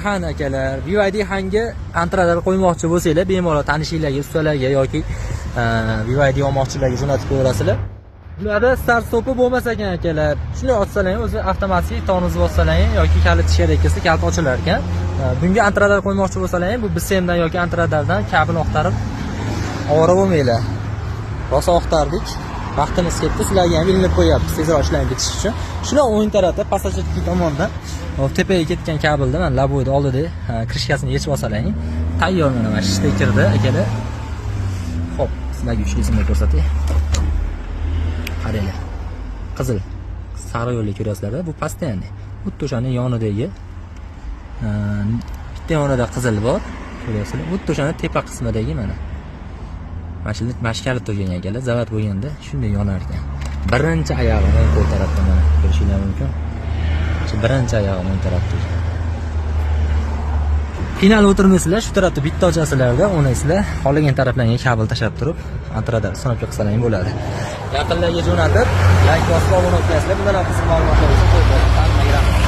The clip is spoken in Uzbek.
Han akalar, BYD Hanga antralar qo'ymoqchi bo'lsanglar, bemalol tanishinglarga, ustalarga yoki BYD olmoqchilarga jo'natib qo'yasizlar. Bularda start stopi bo'lmas ekan akalar. Shuni ochsalar, o'zi avtomatik tormoz bossalar yoki kalit ishlar etkisi kalit ochilar ekan. Bunga antralar qo'ymoqchi bo'lsalar, bu BSMdan yoki antralardan kabel oqtarib ovora bo'lmanglar. Rosa oqtardik. Vaqtimiz ketdi, sizlarga ham ilinib qo'yapmiz, tezroq ishlarni bitish uchun. Shular o'ng tarafda passajirlik tomondan tepaga ketgan kabelda mana laboyda oldida krishkasini yechib olsalaring, tayyor mana stikkerda akalar. Xo'p, sizlarga uchlisini ko'rsatay. Qaranglar. Qizil, sariq yo'lni ko'rasizlar, bu postoyanniy. Xuddi o'shaning yonidagi bitta yonida qizil bor, ko'ryapsizlar. Xuddi o'shaning tepa qismidagi mana mashinani mashkalit turgan ekanlar, zavat bo'lganda shunday yonar ekan. Birinchi oyog'ini qo'l tarafdan mana ko'rishingiz mumkin. Shu birinchi oyog'ini o'ng tarafda. Qiynalib o'tirmaysizlar, shu tarafda bitta ochasizlarda, o'naysizlar, qolgan taraflarga kabel tashab turib, antrada sinab chiqsalaring bo'ladi. Yaqinlarga jo'natib, like bosib obuna bo'lasizlar. Bundan ham qiziq ma'lumotlar uchun qo'yib qo'ying.